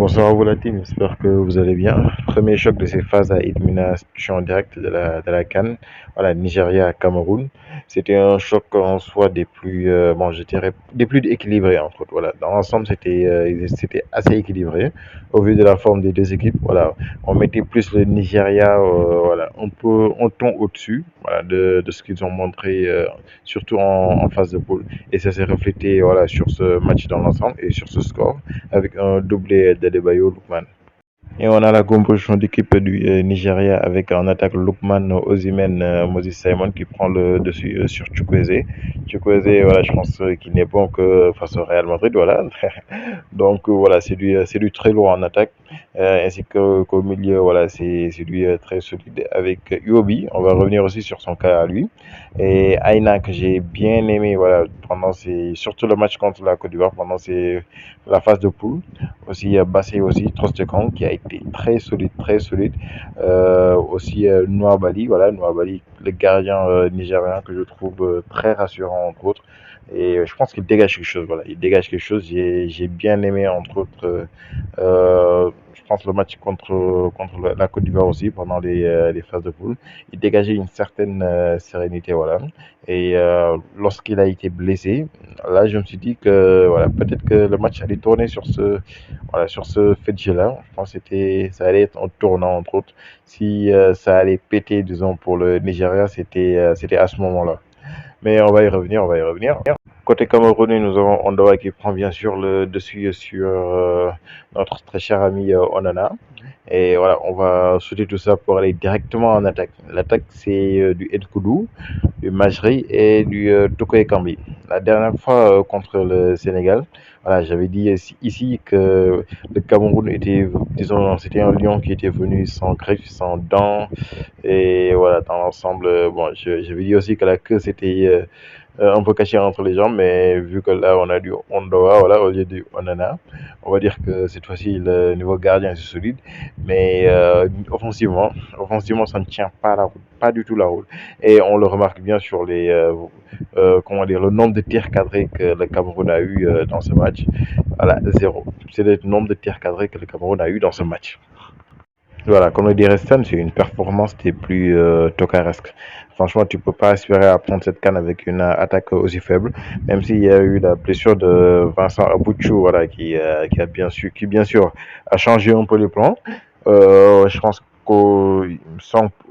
Bonsoir à vous la team, j'espère que vous allez bien. Premier choc de ces phases à élimination directe de la CAN, voilà, Nigeria-Cameroun. C'était un choc en soi des plus, bon, je dirais, des plus équilibrés entre autres. Voilà. Dans l'ensemble, c'était assez équilibré au vu de la forme des deux équipes. Voilà. On mettait plus le Nigeria voilà, un peu un ton au-dessus voilà, de ce qu'ils ont montré, surtout en phase de poule. Et ça s'est reflété voilà, sur ce match dans l'ensemble et sur ce score avec un doublé d'Adebayo Lookman. Et on a la composition d'équipe du Nigeria avec en attaque Lookman, Osimhen, Moses Simon qui prend le dessus sur Chukwueze. Chukwueze, voilà, je pense qu'il n'est bon que face au Real Madrid, voilà. Donc voilà, c'est du très lourd en attaque, ainsi qu'au milieu, voilà, c'est du très solide avec Iwobi. On va revenir aussi sur son cas à lui. Et Aina que j'ai bien aimé, voilà, surtout le match contre la Côte d'Ivoire la phase de poule. Aussi Bassé aussi, Trostekong qui a été très solide, très solide. Aussi Nouabali, voilà, Nouabali, le gardien nigérien que je trouve très rassurant entre autres. Et je pense qu'il dégage quelque chose, voilà, il dégage quelque chose. J'ai bien aimé entre autres, je pense le match contre la Côte d'Ivoire aussi pendant les phases de poule. Il dégageait une certaine sérénité, voilà. Et lorsqu'il a été blessé, là je me suis dit que voilà, peut-être que le match allait tourner voilà, sur ce fait de jeu-là. Je pense que ça allait être un tournant, entre autres. Si ça allait péter, disons, pour le Nigeria, c'était à ce moment-là. Mais on va y revenir, on va y revenir. Côté Camerounais, nous avons Ondoa qui prend bien sûr le dessus sur notre très cher ami Onana. Et voilà, on va sauter tout ça pour aller directement en attaque. L'attaque, c'est du Nkoudou, du Majri et du Toko Ekambi. La dernière fois contre le Sénégal, voilà, j'avais dit ici que le Cameroun était, disons, c'était un lion qui était venu sans griffes, sans dents. Et voilà, dans l'ensemble, bon, j'avais dit aussi que la queue c'était un peu caché entre les jambes, mais vu que là on a du Ondoa, voilà, au lieu du Onana, on va dire que cette fois-ci le niveau gardien est solide, mais offensivement ça ne tient pas la route, pas du tout la route, et on le remarque bien sur comment dire, le nombre de tirs cadrés que le Cameroun a eu dans ce match, voilà, zéro. C'est le nombre de tirs cadrés que le Cameroun a eu dans ce match. Voilà, comme le dirait Stan, c'est une performance des plus tocaresques. Franchement, tu peux pas espérer apprendre cette canne avec une attaque aussi faible, même s'il y a eu la blessure de Vincent Abouchou, voilà, qui a bien su, qui bien sûr a changé un peu les plans. Je pense qu'on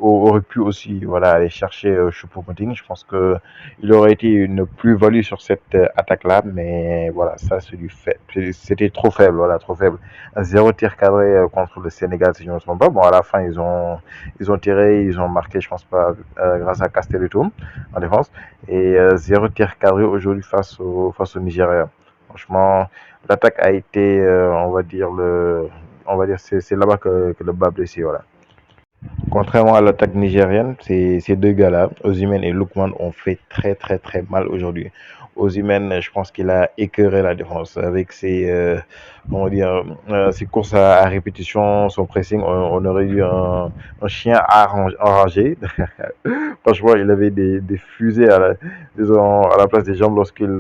aurait pu aussi voilà, aller chercher Choupo-Moting. Je pense qu'il aurait été une plus-value sur cette attaque-là, mais voilà, ça c'est du fait. C'était trop faible, voilà, trop faible. Un zéro tir cadré contre le Sénégal, si je ne me trompe pas. Bon, à la fin, ils ont tiré, ils ont marqué, je pense pas, grâce à Castelletto en défense. Et zéro tir cadré aujourd'hui face au Nigeria. Franchement, l'attaque a été, on va dire, c'est là-bas que le bas blessé, voilà. Contrairement à l'attaque nigérienne, ces deux gars-là, Osimhen et Lookman, ont fait très très très mal aujourd'hui. Osimhen, je pense qu'il a écœuré la défense avec comment dire, ses courses à répétition, son pressing. On aurait eu un chien enragé. Franchement, il avait des fusées disons, à la place des jambes lorsqu'il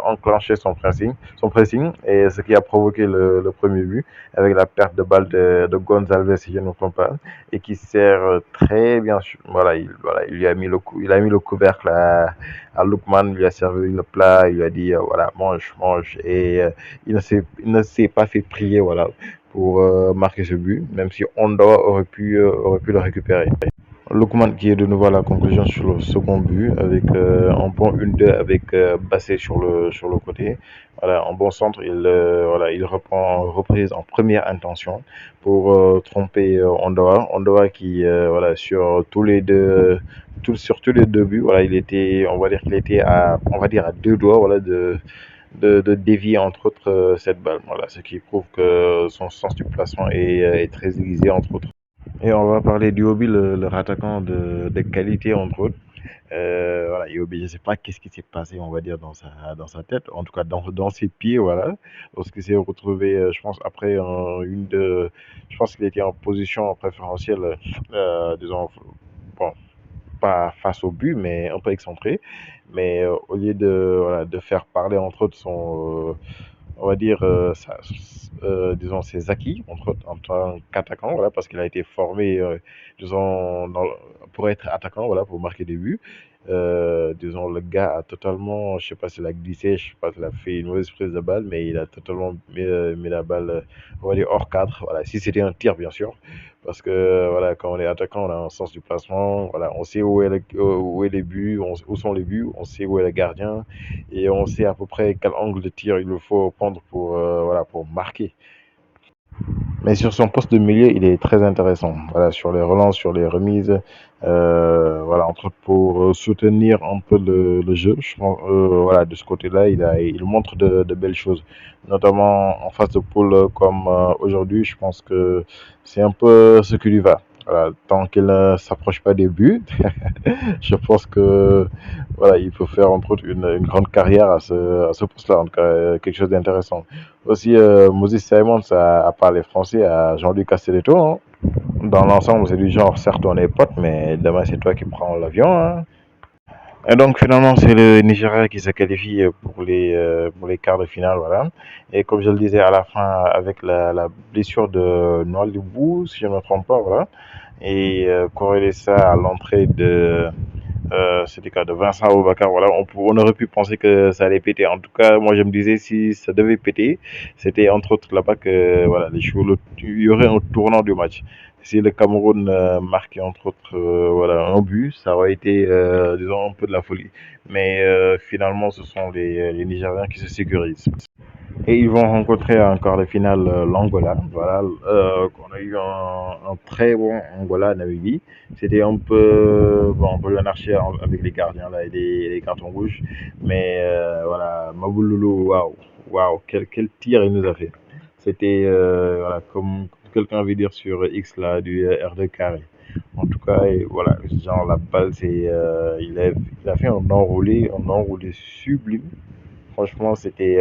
enclenchait son pressing, et ce qui a provoqué le premier but avec la perte de balle de Gonzalez, si je ne me trompe pas, et qui sert très bien. Voilà, il lui a mis il a mis le couvercle à Lookman, il lui a servi le plat, il lui a dit voilà, mange, mange, et il ne s'est pas fait prier, voilà, pour marquer ce but, même si Ondoa aurait pu le récupérer. Lookman qui est de nouveau à la conclusion sur le second but avec un bon 1-2 avec Bassé sur le côté. Voilà, en bon centre, voilà, il reprend reprise en première intention pour tromper Ondoa. Ondoa qui voilà, sur tous les deux buts, voilà, on va dire qu'il était à deux doigts, voilà, de dévier entre autres cette balle. Voilà, ce qui prouve que son sens du placement est très aiguisé entre autres. Et on va parler d'Iobi, le attaquant de qualité, entre autres. Voilà, Iobi, je ne sais pas qu'est-ce qui s'est passé, on va dire, dans sa tête, en tout cas dans ses pieds, voilà. Lorsqu'il s'est retrouvé, je pense, après je pense qu'il était en position préférentielle, disons, bon, pas face au but, mais un peu excentré. Mais au lieu voilà, de faire parler entre autres on va dire, disons, ses acquis en tant qu'attaquant, voilà, parce qu'il a été formé, disons, pour être attaquant, voilà, pour marquer des buts. Disons, le gars a totalement, je sais pas s'il a glissé, je sais pas s'il a fait une mauvaise prise de balle, mais il a totalement mis la balle, on va dire, hors cadre. Voilà, si c'était un tir, bien sûr, parce que voilà, quand on est attaquant, on a un sens du placement. Voilà, on sait où est les buts, où sont les buts, on sait où est le gardien et on sait à peu près quel angle de tir il faut prendre pour, voilà, pour marquer. Mais sur son poste de milieu, il est très intéressant. Voilà, sur les relances, sur les remises, voilà, entre autres pour soutenir un peu le jeu. Je pense, voilà, de ce côté-là, il montre de belles choses, notamment en phase de poule comme aujourd'hui. Je pense que c'est un peu ce qui lui va. Voilà, tant qu'il ne s'approche pas des buts, je pense que voilà, il peut faire entre autres une grande carrière à ce poste-là, en tout cas quelque chose d'intéressant. Aussi, Moses Simon a parlé français à Jean-Luc Castelletto, hein. Dans l'ensemble, c'est du genre, certes on est potes, mais demain c'est toi qui prends l'avion, hein. Et donc finalement, c'est le Nigeria qui se qualifie pour les quarts de finale, voilà. Et comme je le disais à la fin, avec la blessure de Noalibou, si je ne me trompe pas, voilà, et corréler ça à l'entrée c'était le cas de Vincent Aboubakar. Voilà, on aurait pu penser que ça allait péter. En tout cas, moi je me disais si ça devait péter, c'était entre autres là-bas que voilà, il y aurait un tournant du match. Si le Cameroun marquait entre autres voilà, un but, ça aurait été disons un peu de la folie. Mais finalement, ce sont les Nigériens qui se sécurisent. Et ils vont rencontrer en quart de finale l'Angola. Voilà, on a eu un très bon Angola-Namibie. C'était un peu, bon, un peu l'anarchie avec les gardiens là, et les cartons rouges. Mais voilà, Mabouloulou, waouh, waouh, quel tir il nous a fait. C'était, voilà, comme quelqu'un avait dire sur X là, du R2 carré. En tout cas, et voilà, genre la balle, il a fait un enroulé sublime. Franchement, c'était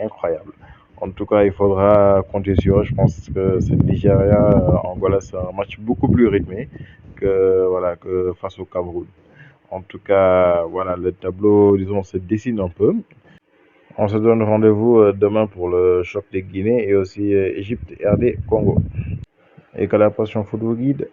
incroyable. En tout cas, il faudra compter sur eux. Je pense que ce Nigeria, Angola, c'est un match beaucoup plus rythmé que, voilà, que face au Cameroun. En tout cas, voilà, le tableau, disons, se dessine un peu. On se donne rendez-vous demain pour le choc des Guinées et aussi Égypte, RD, Congo. Et que la passion foot vous guide.